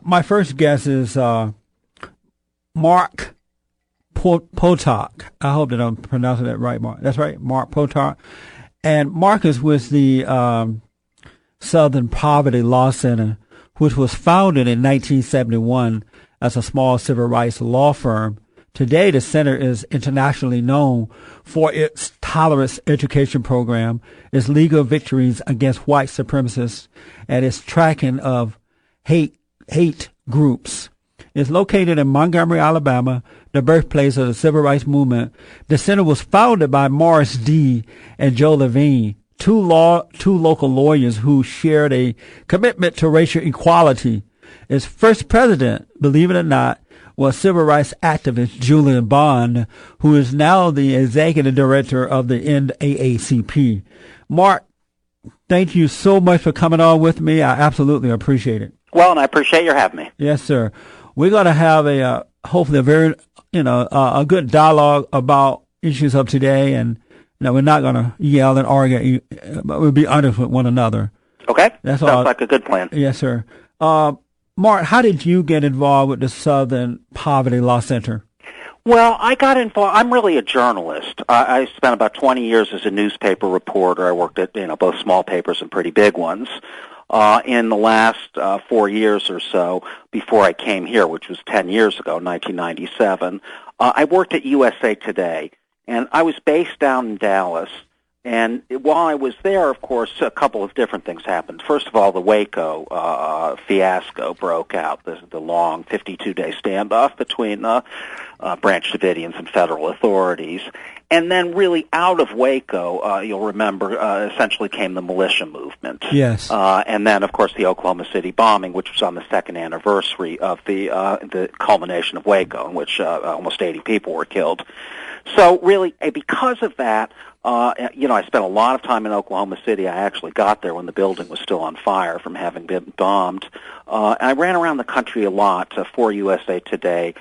My first guess is Mark Potok. I hope that I'm pronouncing that right, Mark. That's right, Mark Potok. And Mark is with the Southern Poverty Law Center, which was founded in 1971 as a small civil rights law firm. Today, the center is internationally known for its tolerance education program, its legal victories against white supremacists, and its tracking of hate groups. It's located in Montgomery, Alabama, the birthplace of the civil rights movement. The center was founded by Morris D. and Joe Levine, two local lawyers who shared a commitment to racial equality. Its first president, believe it or not, was civil rights activist Julian Bond, who is now the executive director of the NAACP. Mark, thank you so much for coming on with me. I absolutely appreciate it. Well, and I appreciate your having me. Yes, sir. We're going to have hopefully a very, a good dialogue about issues of today, and we're not going to yell and argue, but we'll be honest with one another. Okay. Sounds like a good plan. Yes, sir. Mark, how did you get involved with the Southern Poverty Law Center? Well, I got involved. I'm really a journalist. I spent about 20 years as a newspaper reporter. I worked at both small papers and pretty big ones. In the last 4 years or so, before I came here, which was 10 years ago, 1997, I worked at USA Today, and I was based down in Dallas. And while I was there, of course, a couple of different things happened. First of all, the Waco fiasco broke out, the long 52-day standoff between Branch Davidians and federal authorities. And then really out of Waco, you'll remember, essentially came the militia movement. Yes. And then, of course, the Oklahoma City bombing, which was on the second anniversary of the culmination of Waco, in which almost 80 people were killed. So really, because of that, I spent a lot of time in Oklahoma City. I actually got there when the building was still on fire from having been bombed. I ran around the country a lot for USA Today,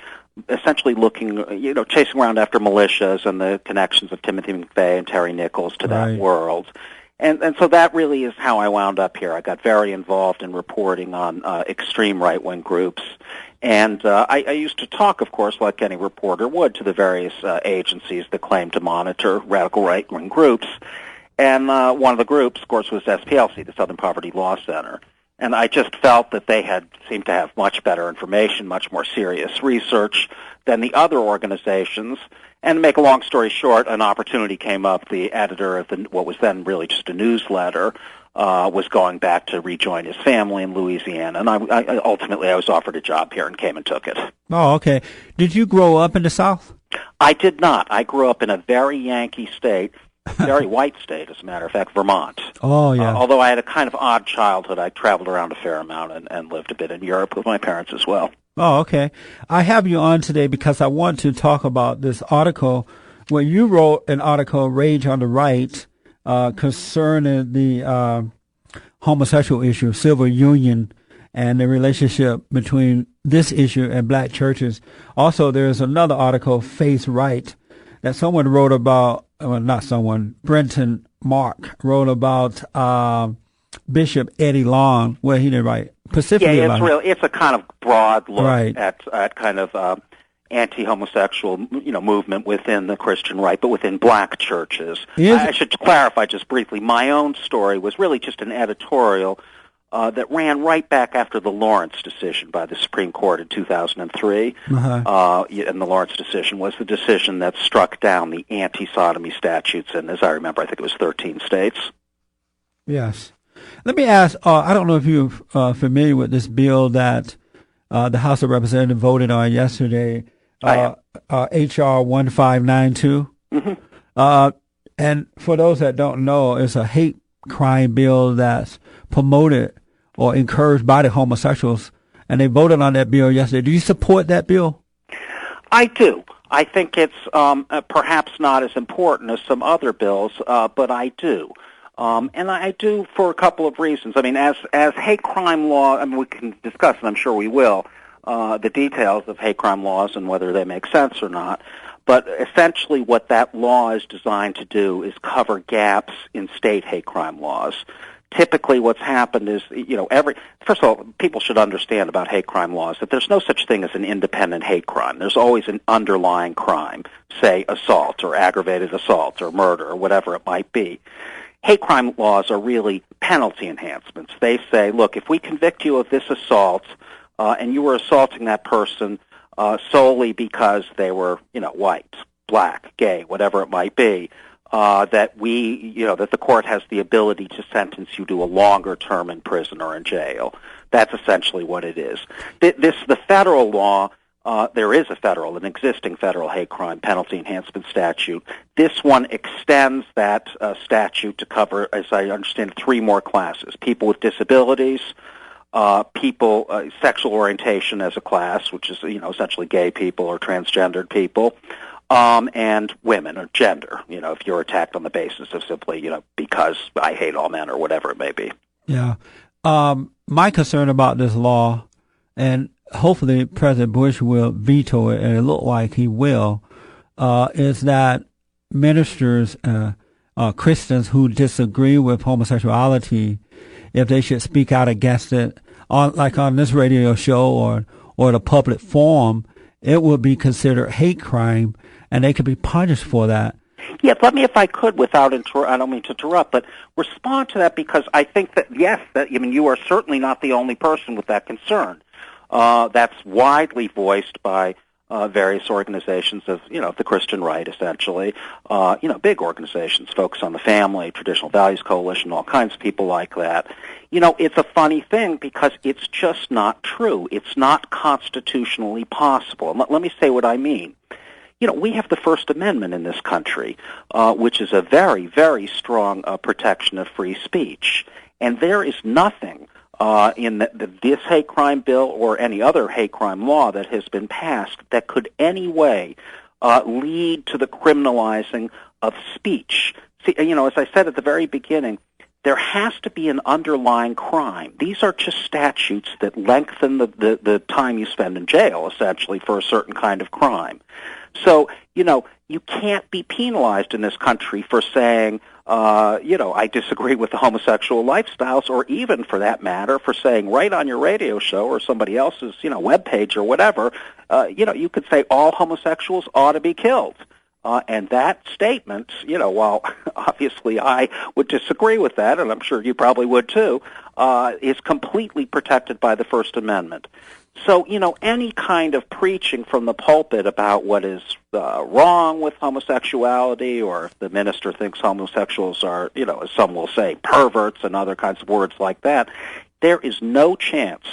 essentially looking, chasing around after militias and the connections of Timothy McVeigh and Terry Nichols to that world. And so that really is how I wound up here. I got very involved in reporting on extreme right-wing groups. And I used to talk, of course, like any reporter would, to the various agencies that claim to monitor radical right-wing groups. And one of the groups, of course, was SPLC, the Southern Poverty Law Center. And I just felt that they seemed to have much better information, much more serious research than the other organizations. And to make a long story short, an opportunity came up. The editor of what was then really just a newsletter was going back to rejoin his family in Louisiana. And ultimately I was offered a job here and came and took it. Oh, okay. Did you grow up in the South? I did not. I grew up in a very Yankee state, very white state, as a matter of fact, Vermont. Oh, yeah. Although I had a kind of odd childhood, I traveled around a fair amount and lived a bit in Europe with my parents as well. Oh, okay. I have you on today because I want to talk about this article where you wrote an article, Rage on the Right, concerning the homosexual issue, civil union, and the relationship between this issue and black churches. Also, there's another article, Faith Right, that someone wrote about, well, not someone, Brenton Mark wrote about Bishop Eddie Long, where he did write specifically about it's a kind of broad look at kind of anti-homosexual, movement within the Christian right, but within black churches. I should clarify just briefly, my own story was really just an editorial that ran right back after the Lawrence decision by the Supreme Court in 2003. And the Lawrence decision was the decision that struck down the anti-sodomy statutes in, as I remember, I think it was 13 states. Yes. Let me ask, I don't know if you're familiar with this bill that the House of Representatives voted on yesterday, H.R. 1592. Mm-hmm. And for those that don't know, it's a hate crime bill that's promoted or encouraged by the homosexuals, and they voted on that bill yesterday. Do you support that bill? I do. I think it's perhaps not as important as some other bills, but I do. And I do for a couple of reasons. I mean, as hate crime law, we can discuss, and I'm sure we will, the details of hate crime laws and whether they make sense or not. But essentially what that law is designed to do is cover gaps in state hate crime laws typically what's happened is, first of all, people should understand about hate crime laws that there's no such thing as an independent hate crime. There's always an underlying crime, say assault or aggravated assault or murder or whatever it might be. Hate crime laws are really penalty enhancements. They say, look, if we convict you of this assault, and you were assaulting that person solely because they were, white, black, gay, whatever it might be, that the court has the ability to sentence you to a longer term in prison or in jail. That's essentially what it is. The federal law, there is an existing federal hate crime penalty enhancement statute. This one extends that statute to cover, as I understand, 3 more classes: people with disabilities, people, sexual orientation as a class, which is, essentially gay people or transgendered people, and women or gender, if you're attacked on the basis of simply, because I hate all men or whatever it may be. Yeah. My concern about this law, and hopefully President Bush will veto it, and it looks like he will, is that ministers, Christians who disagree with homosexuality, if they should speak out against it, on this radio show or the public forum, it would be considered hate crime, and they could be punished for that. Yeah, let me, if I could, I don't mean to interrupt, but respond to that, because I think that, yes, you are certainly not the only person with that concern. That's widely voiced by various organizations of, the Christian right, essentially, big organizations, Focus on the Family, Traditional Values Coalition, all kinds of people like that. It's a funny thing because it's just not true. It's not constitutionally possible. And let me say what I mean. We have the First Amendment in this country, which is a very, very strong protection of free speech. And there is nothing in this hate crime bill or any other hate crime law that has been passed that could any way lead to the criminalizing of speech. See, as I said at the very beginning, there has to be an underlying crime. These are just statutes that lengthen the time you spend in jail, essentially, for a certain kind of crime. So, you can't be penalized in this country for saying, I disagree with the homosexual lifestyles, or even, for that matter, for saying right on your radio show or somebody else's, webpage or whatever, you could say all homosexuals ought to be killed. And that statement, while obviously I would disagree with that, and I'm sure you probably would too, is completely protected by the First Amendment. So, any kind of preaching from the pulpit about what is wrong with homosexuality, or if the minister thinks homosexuals are, as some will say, perverts and other kinds of words like that, there is no chance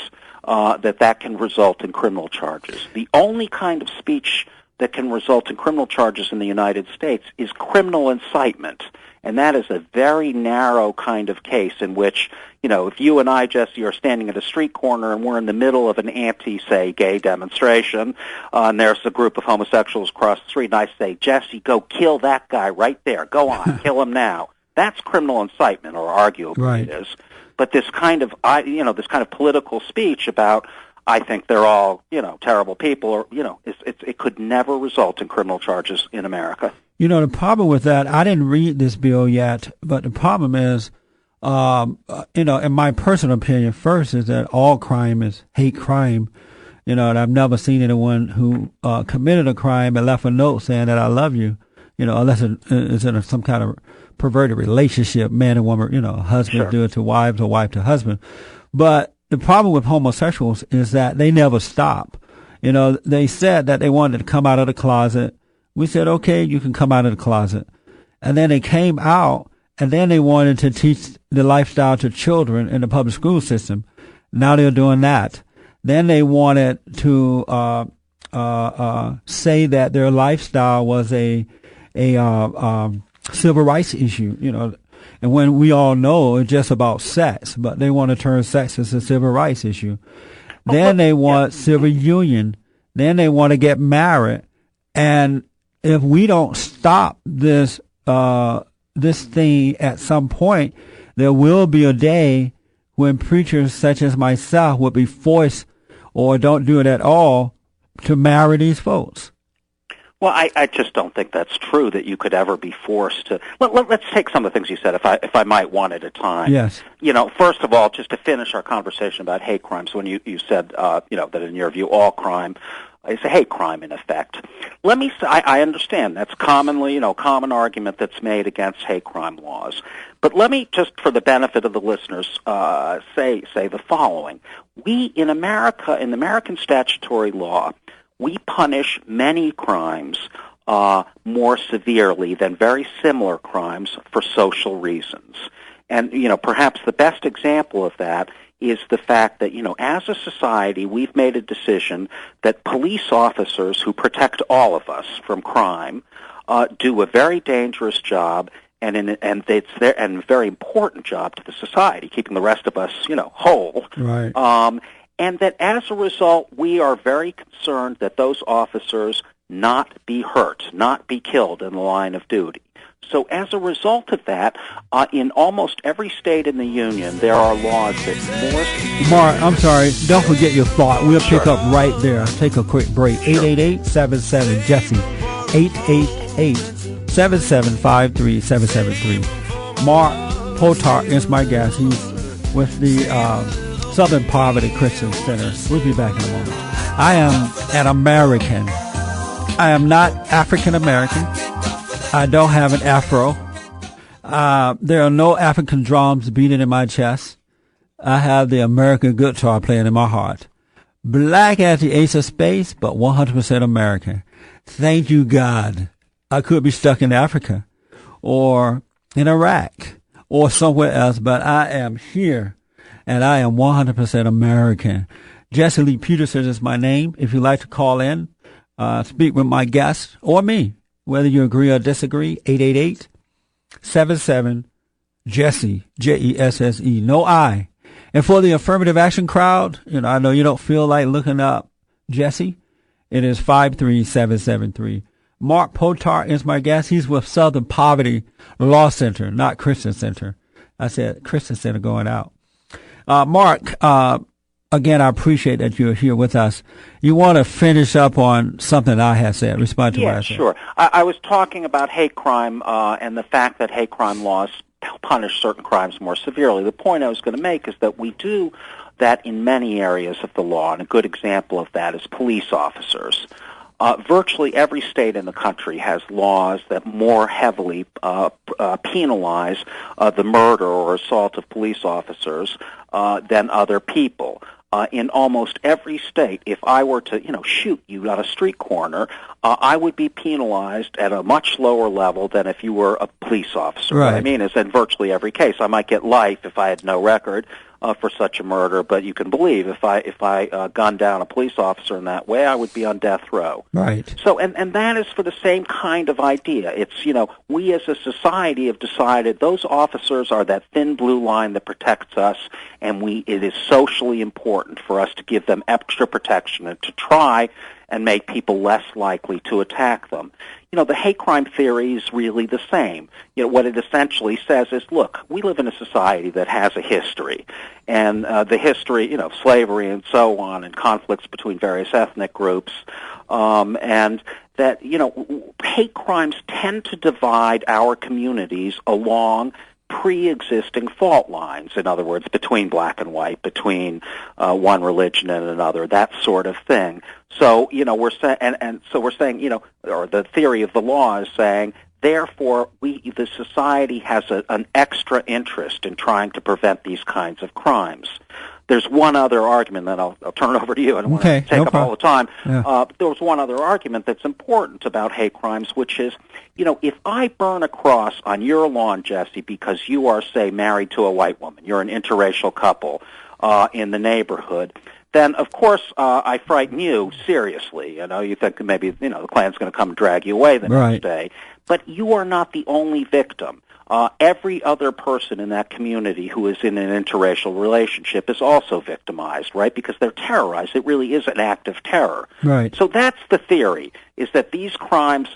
that can result in criminal charges. The only kind of speech that can result in criminal charges in the United States is criminal incitement. And that is a very narrow kind of case in which, if you and I, Jesse, are standing at a street corner and we're in the middle of an anti-say gay demonstration, and there's a group of homosexuals across the street, and I say, Jesse, go kill that guy right there. Go on, kill him now. That's criminal incitement, or arguably right. It is. But this kind of, this kind of political speech about, I think they're all, terrible people, or, it could never result in criminal charges in America. The problem with that, I didn't read this bill yet, but the problem is, in my personal opinion, first is that all crime is hate crime. And I've never seen anyone who committed a crime and left a note saying that I love you, unless it's in some kind of perverted relationship, man and woman, husband Sure. do it to wives or wife to husband. But the problem with homosexuals is that they never stop. They said that they wanted to come out of the closet. We said, okay, you can come out of the closet. And then they came out, and then they wanted to teach the lifestyle to children in the public school system. Now they're doing that. Then they wanted to say that their lifestyle was a civil rights issue, and when we all know it's just about sex, but they want to turn sex as a civil rights issue. Then they want civil union. Then they want to get married. And if we don't stop this thing at some point, there will be a day when preachers such as myself would be forced, or don't do it at all, to marry these folks. Well, I just don't think that's true, that you could ever be forced to. Let's take some of the things you said, if I might, one at a time. Yes. First of all, just to finish our conversation about hate crimes, when you said, that in your view all crime is a hate crime in effect. Let me say, I understand that's commonly, common argument that's made against hate crime laws. But let me just, for the benefit of the listeners, say the following. We, in America, in the American statutory law, we punish many crimes more severely than very similar crimes for social reasons. And, perhaps the best example of that is the fact that, as a society, we've made a decision that police officers who protect all of us from crime do a very dangerous job, and it's a very important job to the society, keeping the rest of us, whole. Right. And that as a result, we are very concerned that those officers not be hurt, not be killed in the line of duty. So as a result of that, in almost every state in the union, there are laws that more... Mark, I'm sorry. Don't forget your thought. We'll Sure. pick up right there. Take a quick break. Sure. 888-77-JESSE. 888-775-3773. Mark Potok is my guest. He's with the Southern Poverty Christian Center. We'll be back in a moment. I am an American. I am not African American. I don't have an afro. There are no African drums beating in my chest. I have the American guitar playing in my heart. Black as the ace of space, but 100% American. Thank you, God. I could be stuck in Africa or in Iraq or somewhere else, but I am here, and I am 100% American. Jesse Lee Peterson is my name. If you'd like to call in, speak with my guest or me, whether you agree or disagree, 888-77-JESSE, Jesse, no I. And for the affirmative action crowd, I know you don't feel like looking up Jesse. It is 53773. Mark Potok is my guest. He's with Southern Poverty Law Center, not Christian Center. I said Christian Center going out. Mark, again, I appreciate that you're here with us. You want to finish up on something I had said, respond to what I said. Yeah, sure. I was talking about hate crime and the fact that hate crime laws punish certain crimes more severely. The point I was going to make is that we do that in many areas of the law, and a good example of that is police officers. Virtually every state in the country has laws that more heavily penalize the murder or assault of police officers than other people. In almost every state, if I were to, shoot you on a street corner, I would be penalized at a much lower level than if you were a police officer. Right. What I mean is, in virtually every case, I might get life if I had no record for such a murder, but you can believe if I gunned down a police officer in that way, I would be on death row. Right. So, and that is for the same kind of idea. It's, we as a society have decided those officers are that thin blue line that protects us, and it is socially important for us to give them extra protection and to try and make people less likely to attack them. The hate crime theory is really the same. What it essentially says is, look, we live in a society that has a history, and the history, of slavery and so on, and conflicts between various ethnic groups, and that, hate crimes tend to divide our communities along pre-existing fault lines. In other words, between black and white, between one religion and another, that sort of thing. So, we're saying, and so we're saying, or the theory of the law is saying, therefore, the society has an extra interest in trying to prevent these kinds of crimes. There's one other argument that I'll turn it over to you. I don't want to take up all the time. Yeah. There was one other argument that's important about hate crimes, which is, if I burn a cross on your lawn, Jesse, because you are, say, married to a white woman, you're an interracial couple in the neighborhood, then, of course, I frighten you seriously. You think maybe, the Klan's going to come and drag you away the next day. But you are not the only victim. every other person in that community who is in an interracial relationship is also victimized, right? Because they're terrorized. It really is an act of terror. Right. So that's the theory, is that these crimes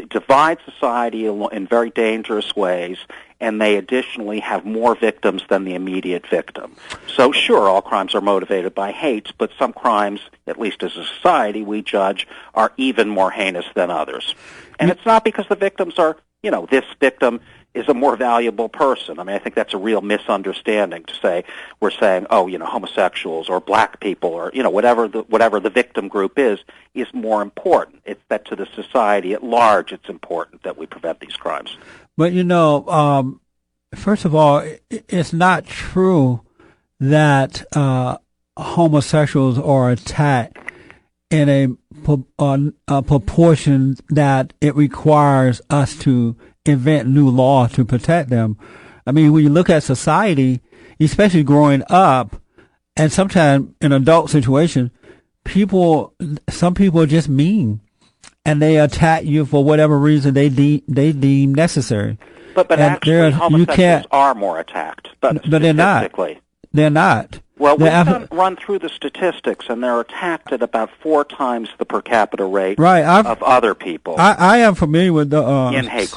divide society in very dangerous ways, and they additionally have more victims than the immediate victim. So sure, all crimes are motivated by hate, but some crimes, at least as a society, we judge are even more heinous than others. And it's not because the victims are, this victim is a more valuable person. I mean, I think that's a real misunderstanding to say we're saying, homosexuals or black people or, whatever the victim group is more important. It's that to the society at large it's important that we prevent these crimes. But, first of all, it's not true that homosexuals are attacked in a proportion that it requires us to invent new law to protect them. I mean, when you look at society, especially growing up, and sometimes in adult situations, some people are just mean, and they attack you for whatever reason they deem necessary. But actually, homosexuals are more attacked. But they're not. They're not. Well, we've run through the statistics, and they're attacked at about 4 times the per capita rate of other people. I am familiar with the in hate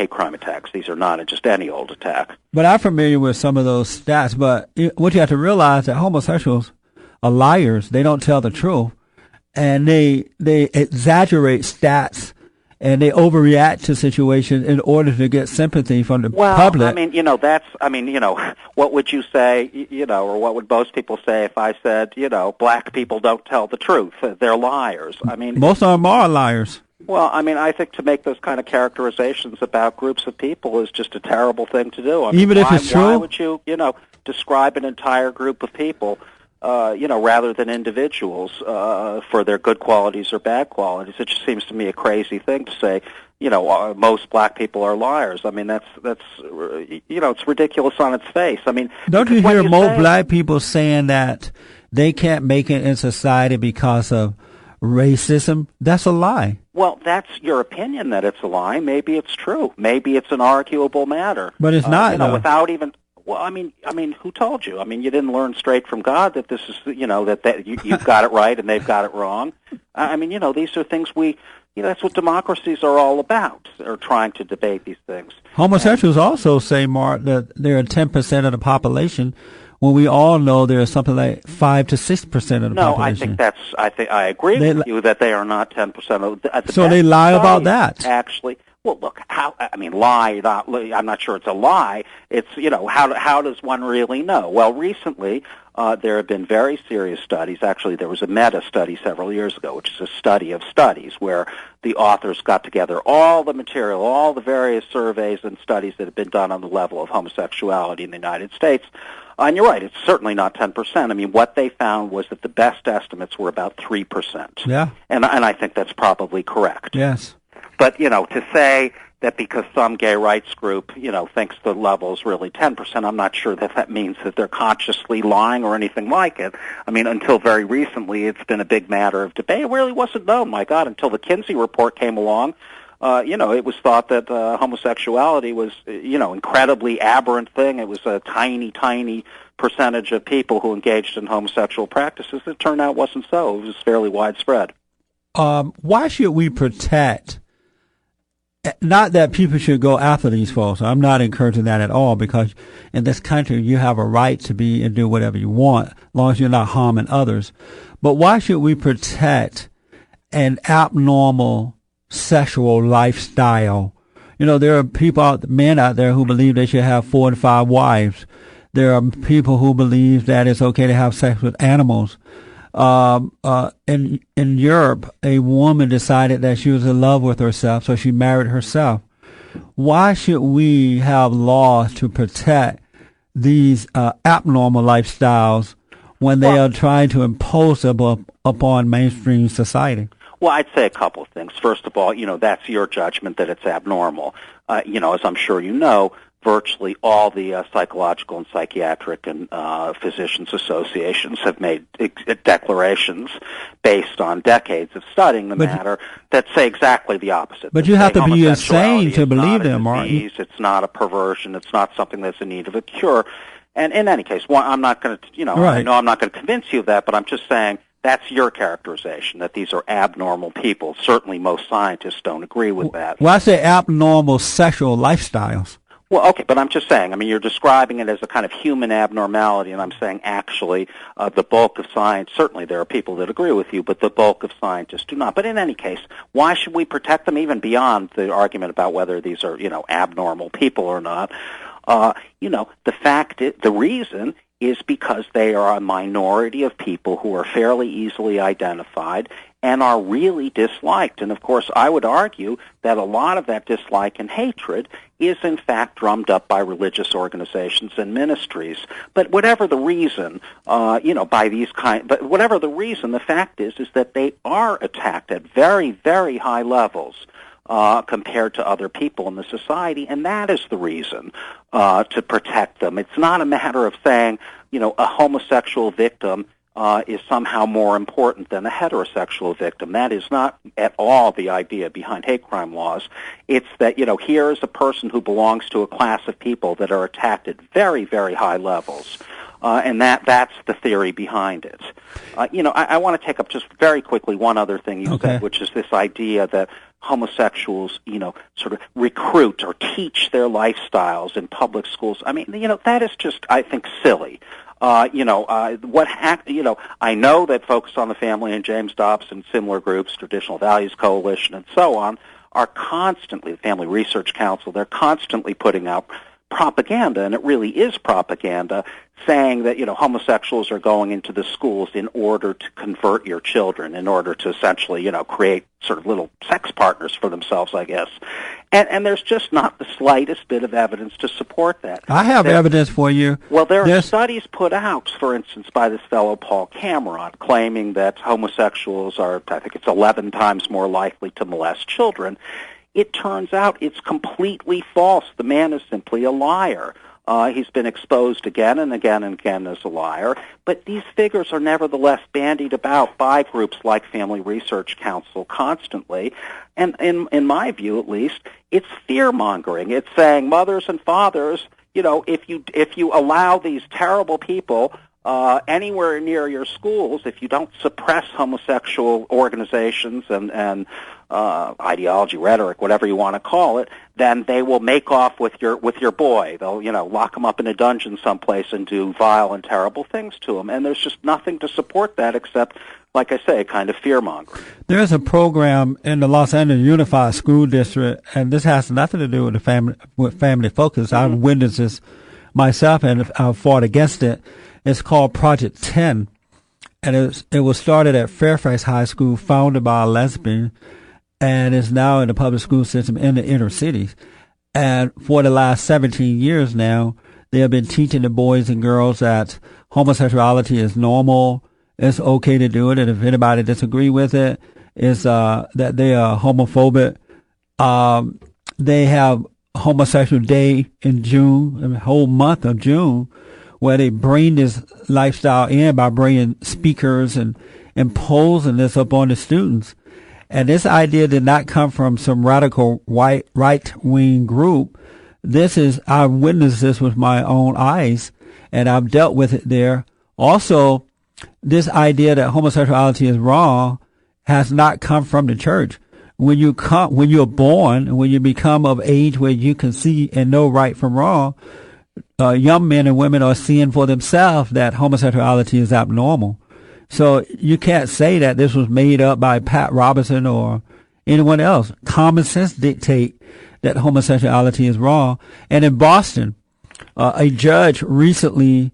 crime attacks. These are not just any old attack. But I'm familiar with some of those stats. But what you have to realize that homosexuals are liars. They don't tell the truth, and they exaggerate stats. And they overreact to situations in order to get sympathy from the public. What would you say, or what would most people say if I said, black people don't tell the truth? They're liars. I mean, most of them are liars. Well, I mean, I think to make those kind of characterizations about groups of people is just a terrible thing to do. I mean, even if it's true? Why would you, describe an entire group of people rather than individuals for their good qualities or bad qualities? It just seems to me a crazy thing to say, most black people are liars. I mean, that's it's ridiculous on its face. I mean, don't you hear most black people saying that they can't make it in society because of racism? That's a lie. Well, that's your opinion that it's a lie. Maybe it's true. Maybe it's an arguable matter. But it's not, without even... Well, I mean, who told you? I mean, you didn't learn straight from God that this is, that you've got it right and they've got it wrong. I mean, these are things that's what democracies are all about, or trying to debate these things. Homosexuals also say, Mark, that they're 10% of the population, when we all know there's something like 5 to 6% of the population. I agree with you that they are not 10% of so they lie about that. Actually. Well, look, lie, I'm not sure it's a lie. It's, how does one really know? Well, recently, there have been very serious studies. Actually, there was a meta-study several years ago, which is a study of studies, where the authors got together all the material, all the various surveys and studies that have been done on the level of homosexuality in the United States. And you're right, it's certainly not 10%. I mean, what they found was that the best estimates were about 3%. Yeah. And I think that's probably correct. Yes. But, to say that because some gay rights group, thinks the level is really 10%, I'm not sure that means that they're consciously lying or anything like it. I mean, until very recently, it's been a big matter of debate. It really wasn't known, my God, until the Kinsey report came along. It was thought that homosexuality was, incredibly aberrant thing. It was a tiny, tiny percentage of people who engaged in homosexual practices. It turned out it wasn't so. It was fairly widespread. Why should we protect... Not that people should go after these folks. I'm not encouraging that at all, because in this country you have a right to be and do whatever you want, as long as you're not harming others. But why should we protect an abnormal sexual lifestyle? There are men out there who believe they should have 4 to 5 wives. There are people who believe that it's okay to have sex with animals. In Europe, a woman decided that she was in love with herself, so she married herself. Why should we have laws to protect these abnormal lifestyles when they are trying to impose them upon mainstream society? Well, I'd say a couple of things. First of all, that's your judgment that it's abnormal. As I'm sure you know, virtually all the psychological and psychiatric and physicians associations have made declarations based on decades of studying the matter that say exactly the opposite. But you have to be insane to believe them, Martin. It's not a perversion. It's not something that's in need of a cure. And in any case, I'm not going to, I know I'm not going to convince you of that, but I'm just saying that's your characterization, that these are abnormal people. Certainly most scientists don't agree with that. Well, I say abnormal sexual lifestyles. Well, okay, but I'm just saying, you're describing it as a kind of human abnormality, and I'm saying actually the bulk of science, certainly there are people that agree with you, but the bulk of scientists do not. But in any case, why should we protect them even beyond the argument about whether these are, abnormal people or not? The reason is because they are a minority of people who are fairly easily identified and are really disliked. And, of course, I would argue that a lot of that dislike and hatred is, in fact, drummed up by religious organizations and ministries. But whatever the reason, but whatever the reason, the fact is that they are attacked at very, very high levels compared to other people in the society, and that is the reason to protect them. It's not a matter of saying, a homosexual victim is somehow more important than a heterosexual victim. That is not at all the idea behind hate crime laws. It's that, here is a person who belongs to a class of people that are attacked at very, very high levels. And that's the theory behind it. I want to take up just very quickly one other thing you said, which is this idea that homosexuals, sort of recruit or teach their lifestyles in public schools. That is just, I think, silly. I know that Focus on the Family and James Dobson, similar groups, Traditional Values Coalition, and so on, are constantly, the Family Research Council, they're constantly putting out propaganda, and it really is propaganda, saying that, homosexuals are going into the schools in order to convert your children, in order to essentially, create sort of little sex partners for themselves, I guess. And there's just not the slightest bit of evidence to support that. I have evidence for you. Well, there are studies put out, for instance, by this fellow Paul Cameron, claiming that homosexuals are, I think it's 11 times more likely to molest children. It turns out it's completely false. The man is simply a liar. He's been exposed again and again and again as a liar. But these figures are nevertheless bandied about by groups like Family Research Council constantly. And in my view, at least, it's fear-mongering. It's saying, mothers and fathers, if you allow these terrible people anywhere near your schools, if you don't suppress homosexual organizations and ideology, rhetoric, whatever you want to call it, then they will make off with your boy. They'll lock him up in a dungeon someplace and do vile and terrible things to him. And there's just nothing to support that except, like I say, a kind of fear-mongering. There's a program in the Los Angeles Unified School District, and this has nothing to do with family focus. I've witnessed this myself, and I've fought against it. It's called Project 10, and it was started at Fairfax High School, founded by a lesbian, and is now in the public school system in the inner cities. And for the last 17 years now, they have been teaching the boys and girls that homosexuality is normal, it's okay to do it, and if anybody disagree with it, is that they are homophobic. They have Homosexual Day in June, the whole month of June, where they bring this lifestyle in by bringing speakers and imposing this upon the students. And this idea did not come from some radical right-wing group. I've witnessed this with my own eyes, and I've dealt with it there. Also, this idea that homosexuality is wrong has not come from the church. When you're born, when you become of age where you can see and know right from wrong, young men and women are seeing for themselves that homosexuality is abnormal. So you can't say that this was made up by Pat Robertson or anyone else. Common sense dictate that homosexuality is wrong. And in Boston, a judge recently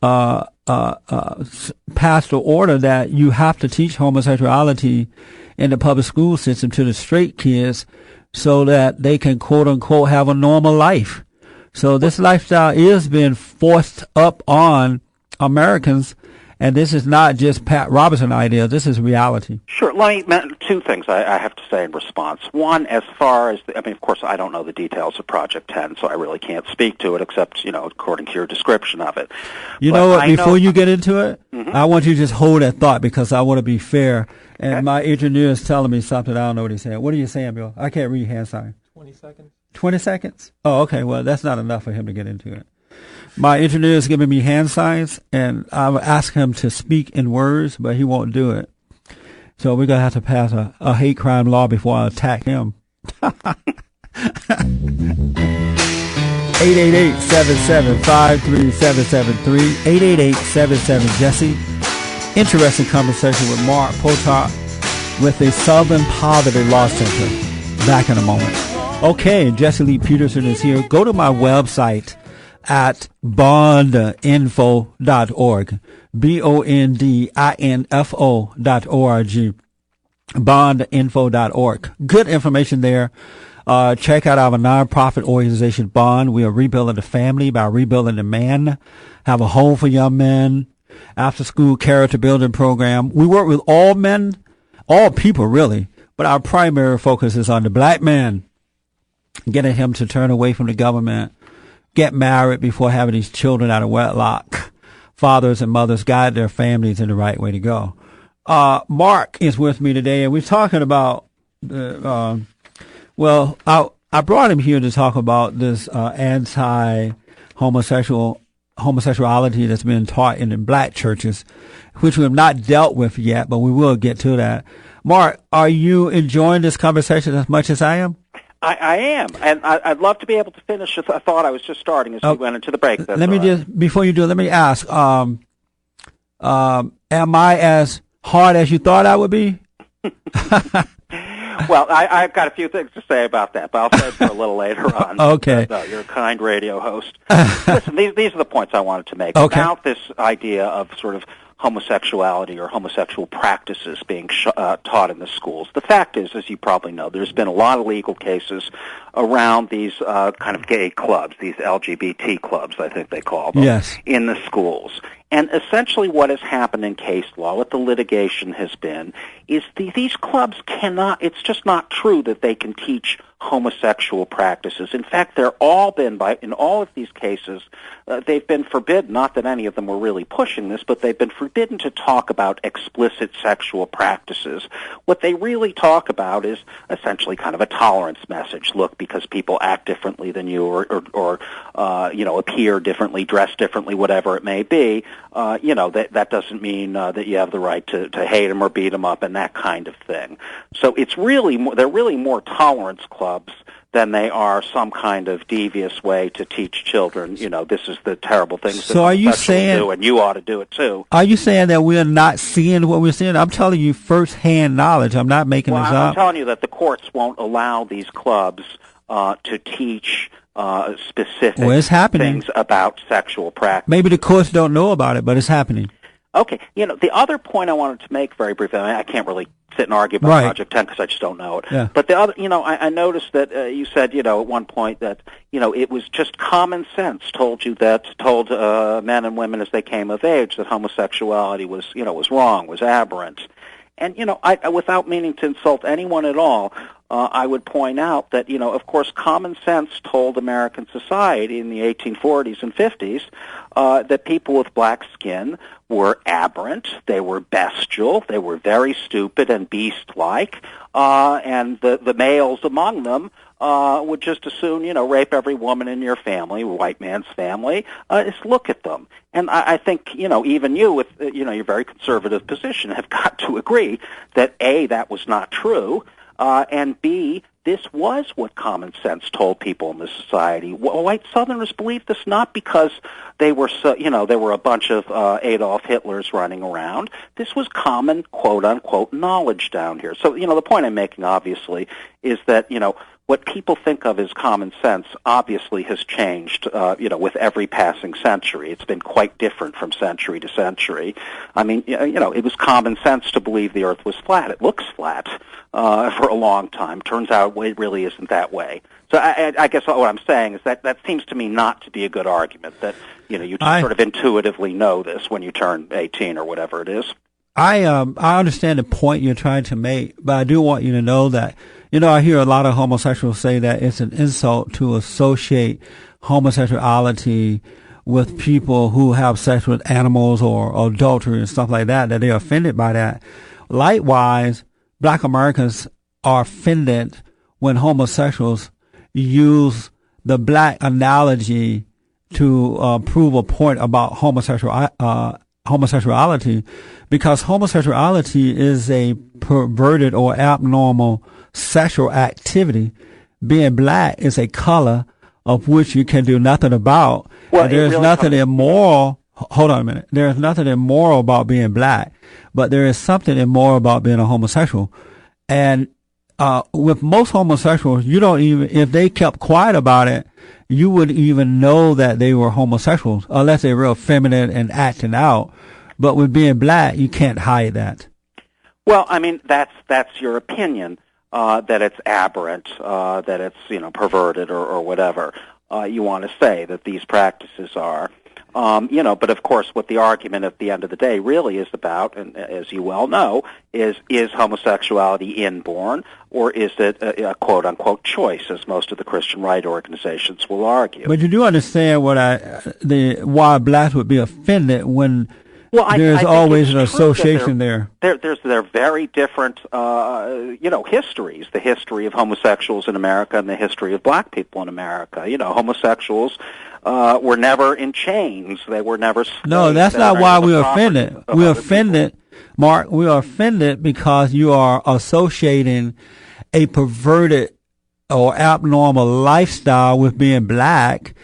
passed an order that you have to teach homosexuality in the public school system to the straight kids so that they can, quote unquote, have a normal life. So this lifestyle is being forced up on Americans, And this is not just Pat Robertson idea. This is reality. Sure. Two things I have to say in response. One, as far as, of course, I don't know the details of Project 10, so I really can't speak to it except, according to your description of it. You know what? Before you get into it, I want you to just hold that thought because I want to be fair. And my engineer is telling me something. I don't know what he's saying. What are you saying, Bill? I can't read hand sign. 20 seconds. 20 seconds? Oh, okay. Well, that's not enough for him to get into it. My engineer is giving me hand signs, and I will ask him to speak in words, but he won't do it. So we're going to have to pass a hate crime law before I attack him. 888-775-3773, 888-77-JESSE. Interesting conversation with Mark Potok with the Southern Poverty Law Center. Back in a moment. Okay, Jesse Lee Peterson is here. Go to my website at bondinfo.org, bondinfo.org, bondinfo.org. Good information there. Check out our nonprofit organization, Bond. We are rebuilding the family by rebuilding the man. Have a home for young men. After school character building program. We work with all men, all people really, but our primary focus is on the black man. Getting him to turn away from the government, get married before having these children out of wedlock. Fathers and mothers guide their families in the right way to go. Mark is with me today, and we're talking about I brought him here to talk about this homosexuality that's been taught in the black churches, which we have not dealt with yet, but we will get to that. Mark, are you enjoying this conversation as much as I am? I am, and I'd love to be able to finish a thought I was just starting as we went into the break. Before you do, let me ask, am I as hard as you thought I would be? Well, I've got a few things to say about that, but I'll save for a little later on. Okay. You're a kind radio host. Listen, these are the points I wanted to make about this idea of sort of homosexuality or homosexual practices being taught in the schools. The fact is, as you probably know, there's been a lot of legal cases around these kind of gay clubs, these LGBT clubs, I think they call them, in the schools. And essentially what has happened in case law, what the litigation has been, is these clubs cannot, it's just not true that they can teach homosexual practices. In fact, in all of these cases, they've been forbidden, not that any of them were really pushing this, but they've been forbidden to talk about explicit sexual practices. What they really talk about is essentially kind of a tolerance message. Look, because people act differently than you or appear differently, dress differently, whatever it may be, that doesn't mean that you have the right to hate them or beat them up and that kind of thing. So it's really they're really more tolerance clubs than they are some kind of devious way to teach children, this is the terrible things that homosexuals do, and you ought to do it too. Are you saying that we're not seeing what we're seeing? I'm telling you firsthand knowledge. I'm not making this up. I'm telling you that the courts won't allow these clubs to teach specific things about sexual practice. Maybe the courts don't know about it, but it's happening. Okay. The other point I wanted to make very briefly, I can't really sit and argue about Project 10 because I just don't know it. Yeah. But the other, I noticed that you said, at one point that, it was just common sense told men and women as they came of age that homosexuality was wrong, was aberrant. And, without meaning to insult anyone at all, I would point out that, of course, common sense told American society in the 1840s and 50s that people with black skin were aberrant, they were bestial, they were very stupid and beast-like, and the males among them would just as soon, rape every woman in your family, white man's family. Just look at them. And I think, even you with, your very conservative position have got to agree that, A, that was not true, and B, this was what common sense told people in this society. White Southerners believed this not because they were there were a bunch of Adolf Hitlers running around. This was common, quote-unquote, knowledge down here. So, the point I'm making, obviously, is that, what people think of as common sense obviously has changed, with every passing century. It's been quite different from century to century. I mean, it was common sense to believe the Earth was flat. It looks flat for a long time. Turns out it really isn't that way. So I guess what I'm saying is that seems to me not to be a good argument, that, you just sort of intuitively know this when you turn 18 or whatever it is. I understand the point you're trying to make, but I do want you to know that, I hear a lot of homosexuals say that it's an insult to associate homosexuality with people who have sex with animals or adultery and stuff like that they're offended by that. Likewise, Black Americans are offended when homosexuals use the black analogy to prove a point about homosexuality, because homosexuality is a perverted or abnormal sexual activity. Being black is a color of which you can do nothing about. Well, there's really nothing immoral. Hold on a minute. There's nothing immoral about being black, but there is something immoral about being a homosexual. And with most homosexuals, you don't even, if they kept quiet about it, you wouldn't even know that they were homosexuals unless they're real feminine and acting out. But with being black, you can't hide that. Well, I mean, that's your opinion, that it's aberrant, that it's, perverted or whatever you want to say that these practices are. But of course what the argument at the end of the day really is about, and as you well know, is homosexuality inborn, or is it a quote-unquote choice, as most of the Christian right organizations will argue. But you do understand why blacks would be offended when there's always an association there. They're very different, histories. The history of homosexuals in America and the history of black people in America. Homosexuals were never in chains. They were never slaves. No, that's not why we're offended. We're offended, Mark. We are offended because you are associating a perverted or abnormal lifestyle with being black.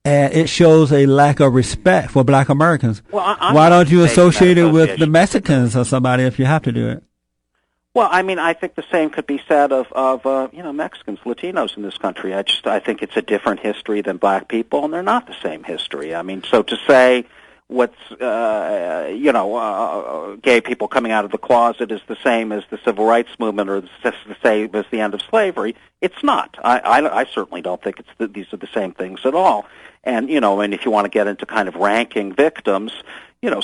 And it shows a lack of respect for black Americans. Well, why don't you associate it with the Mexicans or somebody if you have to do it? Well, I mean, I think the same could be said of Mexicans, Latinos in this country. I think it's a different history than black people, and they're not the same history. I mean, so to say what's, gay people coming out of the closet is the same as the civil rights movement or the same as the end of slavery, it's not. I certainly don't think these are the same things at all. And, and if you want to get into kind of ranking victims,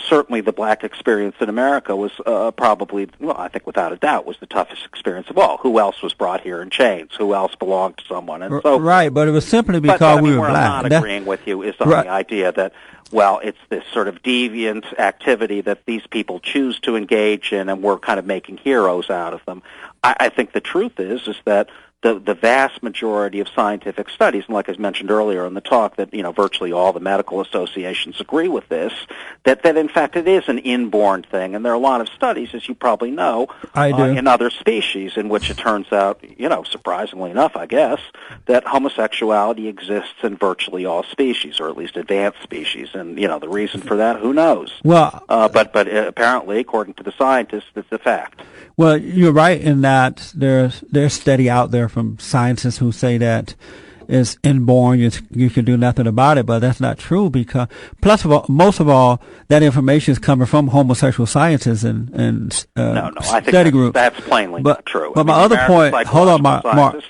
certainly the black experience in America was probably, I think without a doubt, was the toughest experience of all. Who else was brought here in chains? Who else belonged to someone? And so, right, but it was simply because we were black. Where I'm not agreeing with you is on the idea that, it's this sort of deviant activity that these people choose to engage in, and we're kind of making heroes out of them. I think the truth is that the vast majority of scientific studies, and like I mentioned earlier in the talk, that virtually all the medical associations agree with this, that in fact it is an inborn thing, and there are a lot of studies, as you probably know, in other species in which it turns out, surprisingly enough, I guess, that homosexuality exists in virtually all species, or at least advanced species, and the reason for that, who knows? Well, but apparently, according to the scientists, it's a fact. Well, you're right in that there's study out there from scientists who say that it's inborn, you can do nothing about it, but that's not true, because most of all, that information is coming from homosexual scientists and I think study groups. That's plainly not true. But my other point, hold on, Mark,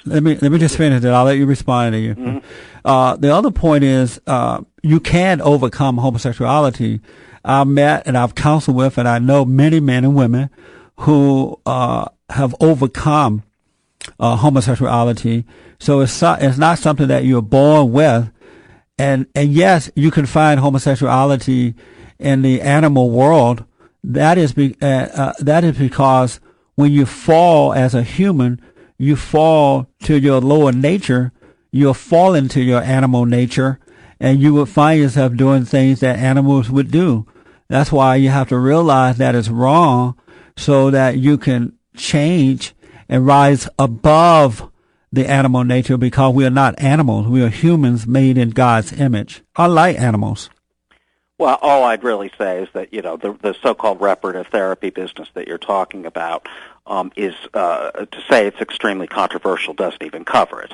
let me just finish it. I'll let you respond to you. Mm-hmm. The other point is you can overcome homosexuality. I've met and I've counseled with, and I know many men and women who have overcome homosexuality. So it's not something that you're born with. And yes, you can find homosexuality in the animal world. That is because when you fall as a human, you fall to your lower nature. You'll fall into your animal nature, and you would find yourself doing things that animals would do. That's why you have to realize that it's wrong, so that you can change and rise above the animal nature, because we are not animals. We are humans made in God's image, unlike animals. Well, all I'd really say is that, the so-called reparative therapy business that you're talking about, is to say it's extremely controversial doesn't even cover it.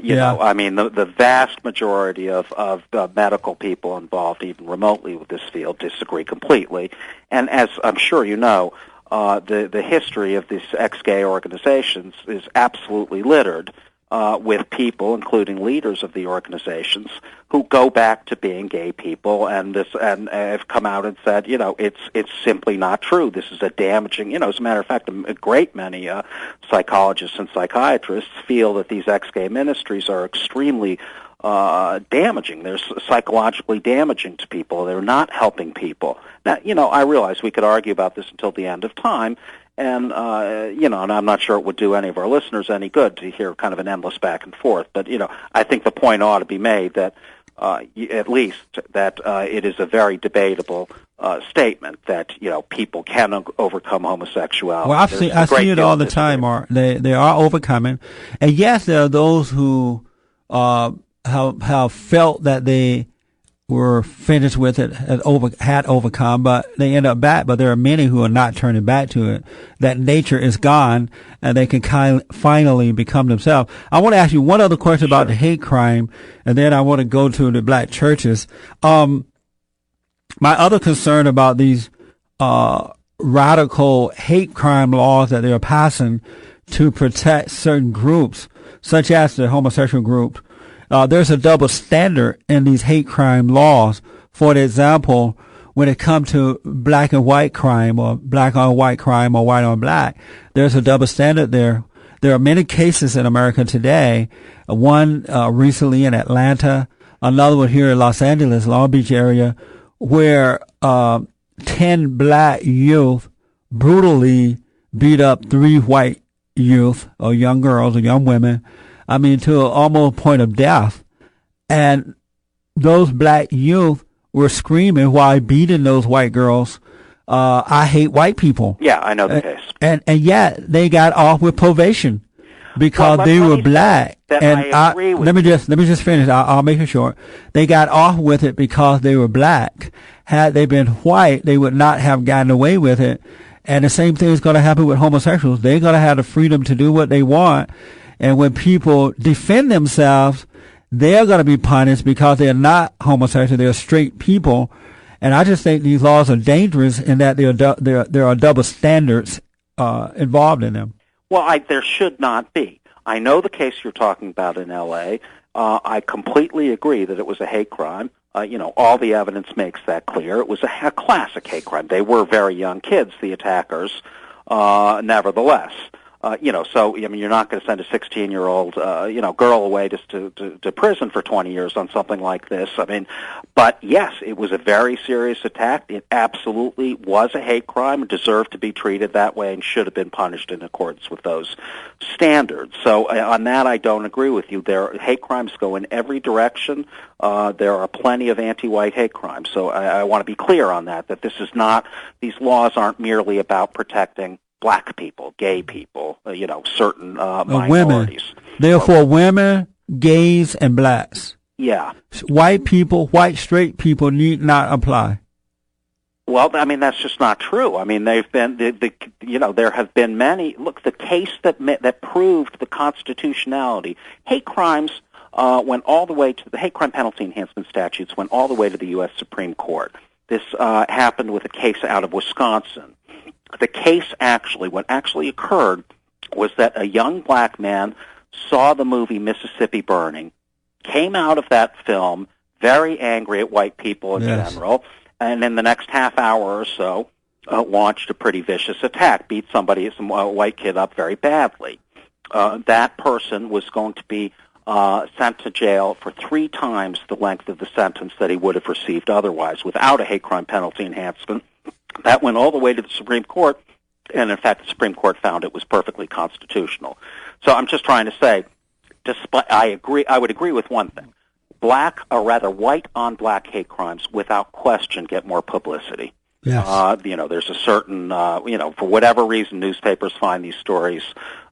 You know, I mean, the vast majority of medical people involved, even remotely with this field, disagree completely. And as I'm sure you know, the history of these ex-gay organizations is absolutely littered with people, including leaders of the organizations, who go back to being gay people and have come out and said, you know, it's simply not true. This is a damaging, you know, as a matter of fact, a great many psychologists and psychiatrists feel that these ex-gay ministries are extremely damaging. They're psychologically damaging to people. They're not helping people. Now, you know, I realize we could argue about this until the end of time, and, you know, and I'm not sure it would do any of our listeners any good to hear kind of an endless back and forth. But, you know, I think the point ought to be made that, at least, that it is a very debatable statement that, you know, people can overcome homosexuality. Well, I see it all the time, Mark. They are overcoming. And, yes, there are those who have felt that they were finished with it, had overcome, but they end up back. But there are many who are not turning back to it. That nature is gone, and they can finally become themselves. I want to ask you one other question about the hate crime, and then I want to go to the black churches. My other concern about these radical hate crime laws that they're passing to protect certain groups, such as the homosexual group. There's a double standard in these hate crime laws. For example, when it comes to black and white crime, or black on white crime, or white on black, there's a double standard there. There are many cases in America today, one recently in Atlanta, another one here in Los Angeles, Long Beach area, where 10 black youth brutally beat up 3 white youth, or young girls, or young women, I mean, to almost point of death. And those black youth were screaming while beating those white girls, I hate white people. Yeah, I know the case. And yet they got off with probation because they were black. And I agree with let me just finish. I'll make it short. They got off with it because they were black. Had they been white, they would not have gotten away with it. And the same thing is going to happen with homosexuals. They're going to have the freedom to do what they want. And when people defend themselves, they're going to be punished because they're not homosexual. They're straight people. And I just think these laws are dangerous in that there are double standards involved in them. Well, there should not be. I know the case you're talking about in L.A. I completely agree that it was a hate crime. You know, all the evidence makes that clear. It was a classic hate crime. They were very young kids, the attackers, nevertheless. You know, so, I mean, you're not going to send a 16-year-old, you know, girl away just to prison for 20 years on something like this. I mean, but yes, it was a very serious attack. It absolutely was a hate crime, deserved to be treated that way, and should have been punished in accordance with those standards. So on that, I don't agree with you. Hate crimes go in every direction. There are plenty of anti-white hate crimes. So I want to be clear on that these laws aren't merely about protecting black people, gay people, you know, certain minorities. Women. They're for women, gays, and blacks. Yeah. White people, white straight people need not apply. Well, I mean, that's just not true. I mean, they've been, you know, there have been many. Look, the case that proved the constitutionality, hate crimes went all the way to the hate crime penalty enhancement statutes went all the way to the U.S. Supreme Court. This happened with a case out of Wisconsin. The case what actually occurred was that a young black man saw the movie Mississippi Burning, came out of that film very angry at white people in general, and in the next half hour or so launched a pretty vicious attack, beat some white kid up very badly. That person was going to be sent to jail for 3 times the length of the sentence that he would have received otherwise without a hate crime penalty enhancement. That went all the way to the Supreme Court, and in fact, the Supreme Court found it was perfectly constitutional. So I'm just trying to say, I would agree with one thing. Black, or rather white on black hate crimes, without question, get more publicity. Yes. There's a certain, for whatever reason, newspapers find these stories,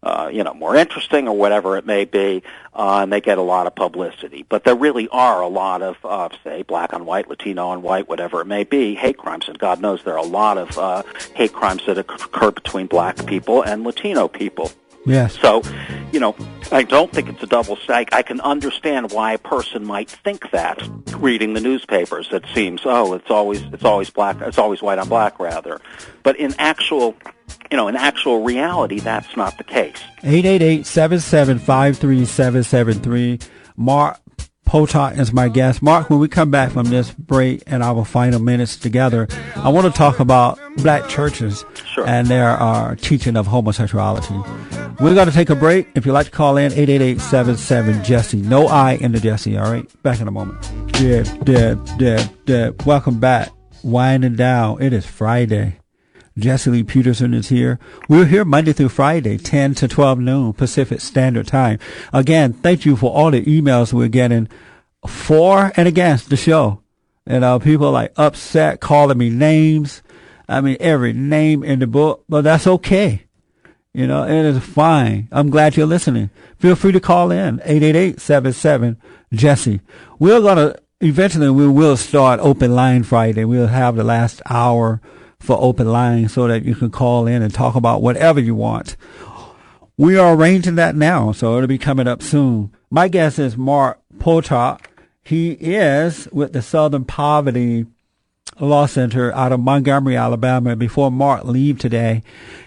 more interesting or whatever it may be, and they get a lot of publicity. But there really are a lot of, say, black on white, Latino on white, whatever it may be, hate crimes. And God knows there are a lot of hate crimes that occur between black people and Latino people. Yes. So, I don't think it's a double stack. I can understand why a person might think that reading the newspapers. It seems, it's always black, it's always white on black, rather. But in actual reality, that's not the case. 888-775-3773. Mark Potok is my guest. Mark, when we come back from this break and our final minutes together, I want to talk about black churches and their teaching of homosexuality. We're going to take a break. If you'd like to call in, 888-77-JESSE. No I in the Jesse, all right? Back in a moment. Deb. Welcome back. Winding down. It is Friday. Jesse Lee Peterson is here. We're here Monday through Friday, 10 to 12 noon Pacific Standard Time. Again, thank you for all the emails we're getting for and against the show. And people are like upset, calling me names. I mean, every name in the book, but that's okay. It is fine. I'm glad you're listening. Feel free to call in, 888-77-JESSE. Eventually we will start Open Line Friday. We'll have the last hour for open line so that you can call in and talk about whatever you want. We are arranging that now, so it'll be coming up soon. My guest is Mark Potok. He is with the Southern Poverty Law Center out of Montgomery, Alabama. Before Mark leave today,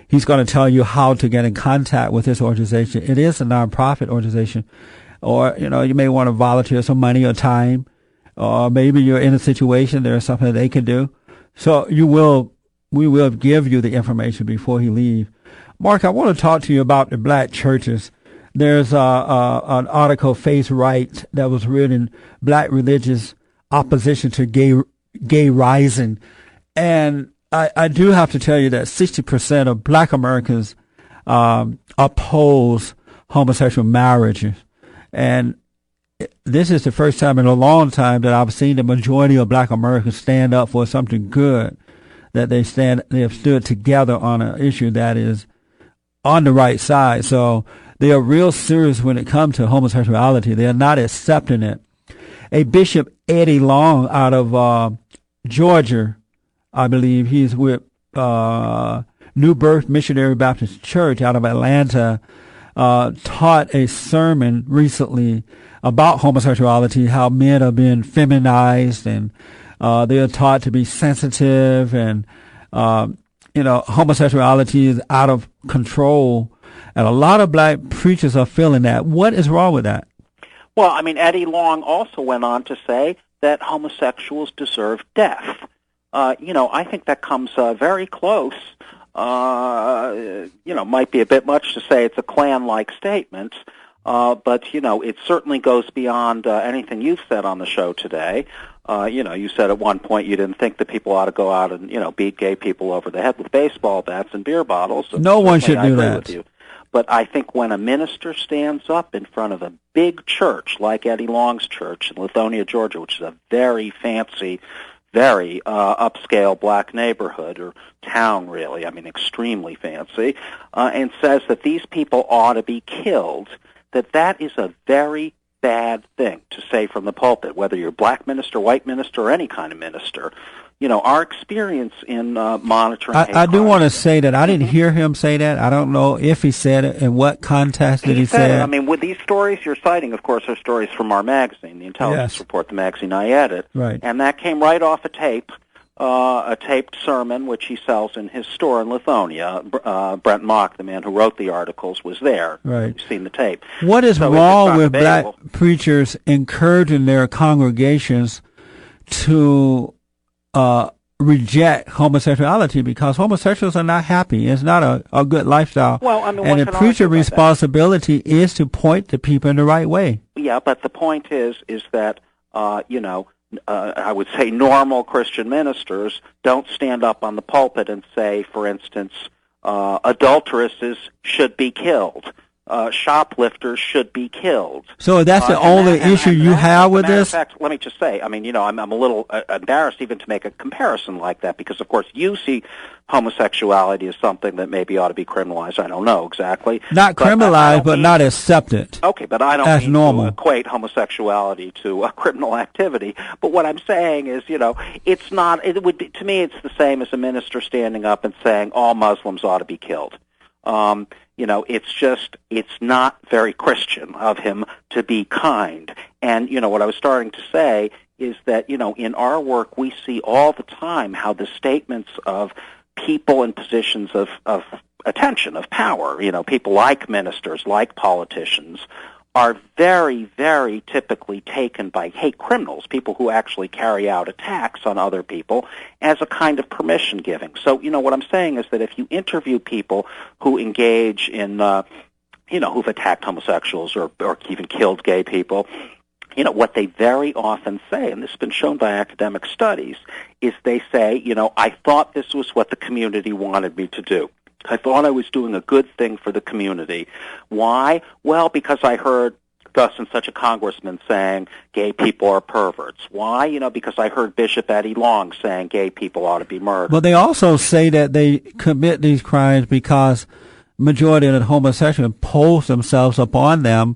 he's going to tell you how to get in contact with this organization. It is a nonprofit organization, or, you may want to volunteer some money or time, or maybe you're in a situation, there's something they can do. So we will give you the information before he leaves. Mark, I want to talk to you about the black churches. There's an article, Face Right, that was written, Black Religious Opposition to Gay Rising. And I do have to tell you that 60% of black Americans oppose homosexual marriages. And this is the first time in a long time that I've seen the majority of black Americans stand up for something good, that they have stood together on an issue that is on the right side. So they are real serious when it comes to homosexuality. They are not accepting it. A Bishop Eddie Long out of Georgia, I believe, he's with New Birth Missionary Baptist Church out of Atlanta, taught a sermon recently about homosexuality, how men are being feminized and they are taught to be sensitive, and homosexuality is out of control, and a lot of black preachers are feeling that. What is wrong with that? Well, Eddie Long also went on to say that homosexuals deserve death. I think that comes very close. Might be a bit much to say it's a Klan-like statement, but it certainly goes beyond anything you've said on the show today. You said at one point you didn't think that people ought to go out and, beat gay people over the head with baseball bats and beer bottles. No one should do that. With you. But I think when a minister stands up in front of a big church like Eddie Long's church in Lithonia, Georgia, which is a very fancy, very upscale black neighborhood or town, really, extremely fancy, and says that these people ought to be killed, that is a very bad thing to say from the pulpit, whether you're black minister, white minister, or any kind of minister. Our experience in monitoring. I do want to say that I didn't hear him say that. I don't know if he said it, in what context did he say it. With these stories you're citing, of course, are stories from our magazine, the Intelligence Report, the magazine I edit. Right. And that came right off a tape, a taped sermon, which he sells in his store in Lithonia. Brent Mock, the man who wrote the articles, was there. Right. You've seen the tape. What is wrong with black preachers encouraging their congregations to reject homosexuality, because homosexuals are not happy? It's not a good lifestyle. Well, and the preacher's responsibility is to point the people in the right way. Yeah, but the point is that, I would say normal Christian ministers don't stand up on the pulpit and say, for instance, adulteresses should be killed. shoplifters should be killed. So that's the only issue you have with this? In fact, let me just say, I mean, you know, I'm a little embarrassed even to make a comparison like that because, of course, you see homosexuality as something that maybe ought to be criminalized. I don't know exactly. Not criminalized, but not accepted. Okay, but I don't mean to equate homosexuality to a criminal activity. But what I'm saying is, you know, it's not. It would be, to me, it's the same as a minister standing up and saying all Muslims ought to be killed. You know, it's not very Christian of him to be kind. And, you know, what I was starting to say is that, you know, in our work we see all the time how the statements of people in positions of attention, of power, you know, people like ministers, like politicians, are very, very typically taken by hate criminals, people who actually carry out attacks on other people, as a kind of permission giving. So, you know, what I'm saying is that if you interview people who engage in, you know, who've attacked homosexuals or even killed gay people, you know, what they very often say, and this has been shown by academic studies, is they say, you know, I thought this was what the community wanted me to do. I thought I was doing a good thing for the community. Why? Well, because I heard Gus and such a congressman saying gay people are perverts. Why? You know, because I heard Bishop Eddie Long saying gay people ought to be murdered. But they also say that they commit these crimes because majority of the homosexuals impose themselves upon them.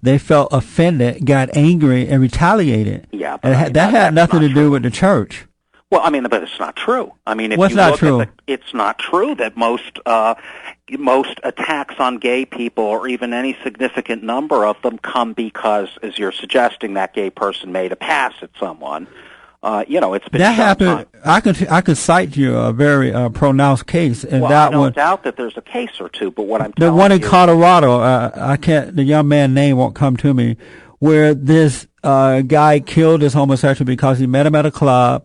They felt offended, got angry, and retaliated. Yeah, and that had nothing to do with the church. Well, I mean, but it's not true. I mean, if What's you not look true? at it's not true that most attacks on gay people, or even any significant number of them, come because, as you're suggesting, that gay person made a pass at someone. You know, it's been that happened. I could cite you a very pronounced case, and I don't doubt that there's a case or two. But what I'm telling the one in you, Colorado, I can't. The young man's name won't come to me, where this guy killed this homosexual because he met him at a club.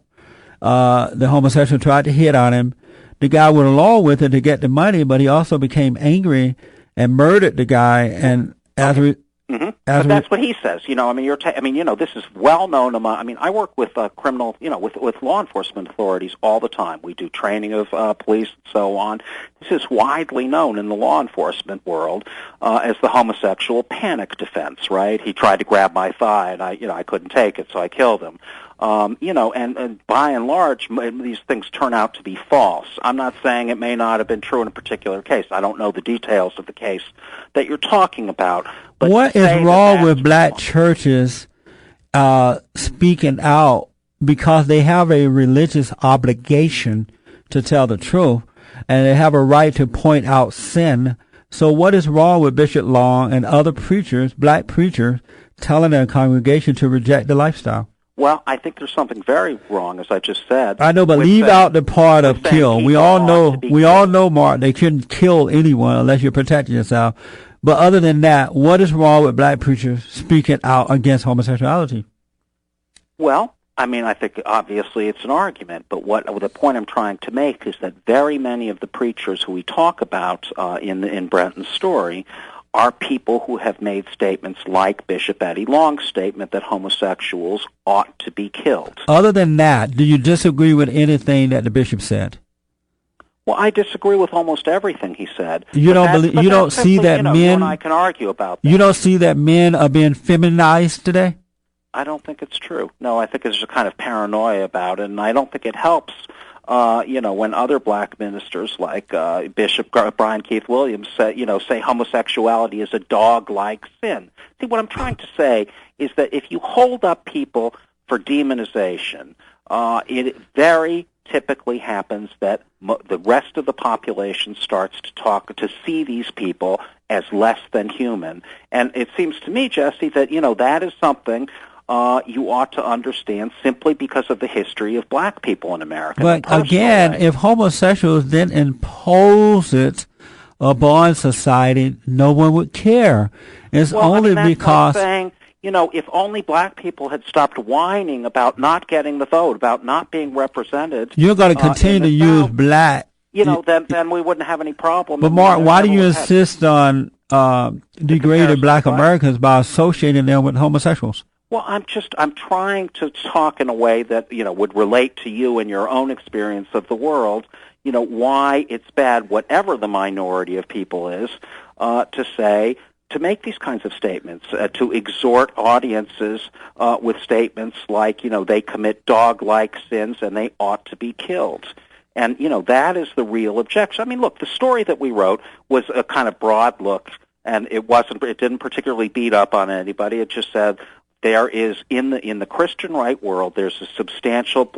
The homosexual tried to hit on him. The guy went along with it to get the money, but he also became angry and murdered the guy. And as but that's what he says. You know, I mean, you know, this is well known among. I mean, I work with criminal, you know, with law enforcement authorities all the time. We do training of police and so on. This is widely known in the law enforcement world as the homosexual panic defense. Right? He tried to grab my thigh, and I couldn't take it, so I killed him. You know, and by and large, these things turn out to be false. I'm not saying it may not have been true in a particular case. I don't know the details of the case that you're talking about. But what is wrong with black churches speaking out because they have a religious obligation to tell the truth, and they have a right to point out sin? So what is wrong with Bishop Long and other preachers, black preachers, telling their congregation to reject the lifestyle? Well, I think there's something very wrong, as I just said. I know, but leave out the part of kill. We all know, Mark, they couldn't kill anyone unless you're protecting yourself. But other than that, what is wrong with black preachers speaking out against homosexuality? Well, I mean, I think obviously it's an argument, but the point I'm trying to make is that very many of the preachers who we talk about in Brenton's story are people who have made statements like Bishop Eddie Long's statement that homosexuals ought to be killed. Other than that, do you disagree with anything that the bishop said? Well, I disagree with almost everything he said. You don't see that men. You and I can argue about that. You don't see that men are being feminized today? I don't think it's true. No, I think there's a kind of paranoia about it, and I don't think it helps. You know, when other black ministers like Bishop Brian Keith Williams say homosexuality is a dog-like sin. See, what I'm trying to say is that if you hold up people for demonization, it very typically happens that the rest of the population starts to see these people as less than human. And it seems to me, Jesse, that, you know, that is something you ought to understand simply because of the history of black people in America. But again, if homosexuals then impose it upon society, no one would care. It's only because... You know, if only black people had stopped whining about not getting the vote, about not being represented... You're going to continue to use black... You know, then we wouldn't have any problem. But Mark, why do you insist on degrading black Americans by associating them with homosexuals? Well, I'm trying to talk in a way that, you know, would relate to you and your own experience of the world, you know, why it's bad, whatever the minority of people is, to say to make these kinds of statements, to exhort audiences with statements like, they commit dog-like sins and they ought to be killed. And, that is the real objection. I mean, look, the story that we wrote was a kind of broad look, and it didn't particularly beat up on anybody. It just said there is, in the Christian right world, there's a substantial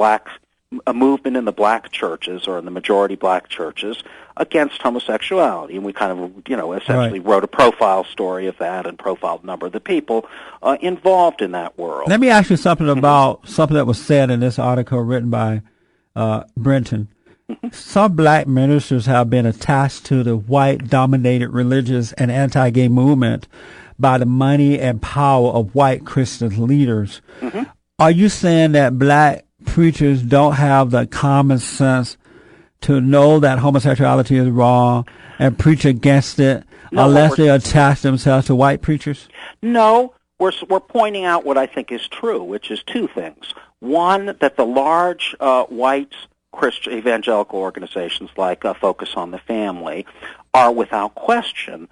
a movement in the black churches, or in the majority black churches, against homosexuality. And we kind of, essentially wrote a profile story of that and profiled a number of the people involved in that world. Let me ask you something about something that was said in this article written by Brenton. Some black ministers have been attached to the white-dominated religious and anti-gay movement by the money and power of white Christian leaders. Mm-hmm. Are you saying that black preachers don't have the common sense to know that homosexuality is wrong and preach against it unless they attach themselves to white preachers? No, we're pointing out what I think is true, which is two things. One, that the large white Christian evangelical organizations like Focus on the Family are without question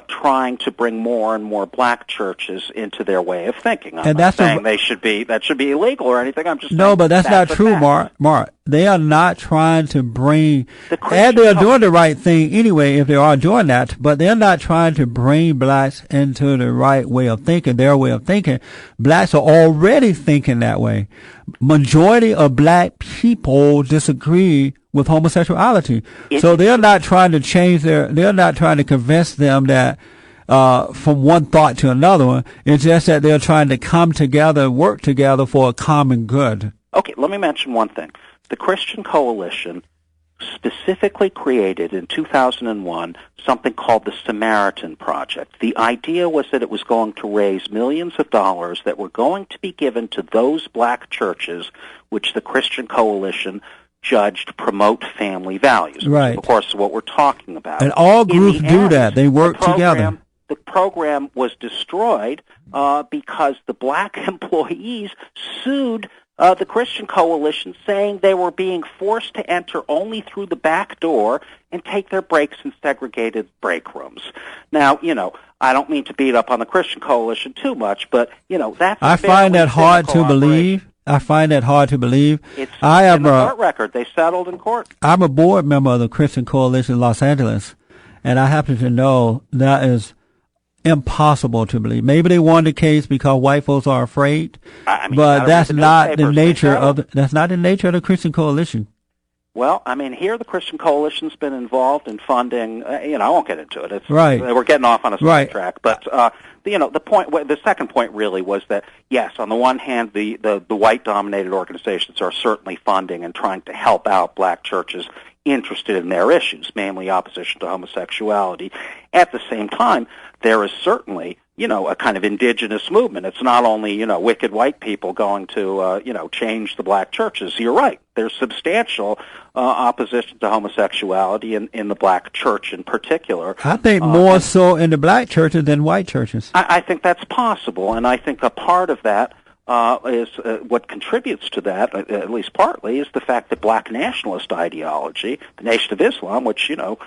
trying to bring more and more black churches into their way of thinking. I'm not saying that should be illegal or anything. I'm just saying but that's not true, Mark. They are not trying to bring, and they're doing the right thing anyway if they are doing that, but they're not trying to bring blacks into the right way of thinking, their way of thinking. Blacks are already thinking that way. Majority of black people disagree with homosexuality. So they're not trying to they're not trying to convince them that from one thought to another one. It's just that they're trying to come together, work together for a common good. Okay, let me mention one thing. The Christian Coalition specifically created in 2001 something called the Samaritan Project. The idea was that it was going to raise millions of dollars that were going to be given to those black churches which the Christian Coalition judged promote family values. Right. Which, of course, is what we're talking about. And all groups do that. They work together. The program was destroyed because the black employees sued the Christian Coalition, saying they were being forced to enter only through the back door and take their breaks in segregated break rooms. Now, I don't mean to beat up on the Christian Coalition too much, but, that's I find that hard to believe. I find that hard to believe. It's in the court record. They settled in court. I'm a board member of the Christian Coalition in Los Angeles, and I happen to know that is impossible to believe. Maybe they won the case because white folks are afraid, but that's not the nature of the Christian Coalition. Well, here the Christian Coalition's been involved in funding. I won't get into it. Right. We're getting off on a sidetrack, but the second point really was that yes, on the one hand, the white-dominated organizations are certainly funding and trying to help out black churches interested in their issues, mainly opposition to homosexuality. At the same time, there is certainly, a kind of indigenous movement. It's not only, wicked white people going to, change the black churches. You're right. There's substantial opposition to homosexuality in the black church in particular. I think more so in the black churches than white churches. I think that's possible, and I think a part of that is what contributes to that, at least partly, is the fact that black nationalist ideology, the Nation of Islam, which, you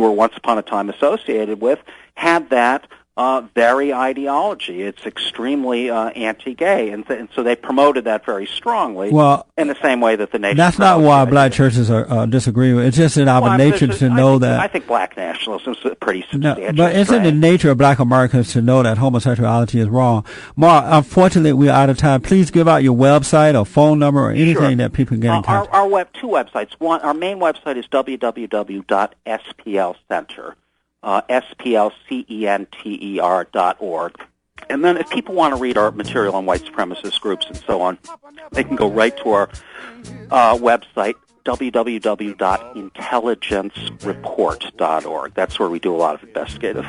were once upon a time associated with, had that very ideology. It's extremely anti-gay, and so they promoted that very strongly. Well, in the same way that the nation. That's not why black churches are disagree with. It's just in our nature to know that. I think black nationalism is pretty substantial. But it's in the nature of black Americans to know that homosexuality is wrong. Mark, unfortunately, we're out of time. Please give out your website or phone number or anything that people can get in contact. Two websites. Our main website is www.splcenter. SPLCenter.org. And then if people want to read our material on white supremacist groups and so on, they can go right to our website, www.intelligencereport.org. That's where we do a lot of investigative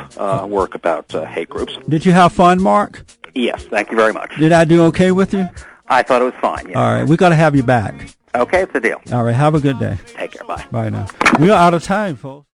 work about hate groups. Did you have fun, Mark? Yes, thank you very much. Did I do okay with you? I thought it was fine, yes. All right, we got to have you back. Okay, it's a deal. All right, have a good day. Take care, bye. Bye now. We are out of time, folks.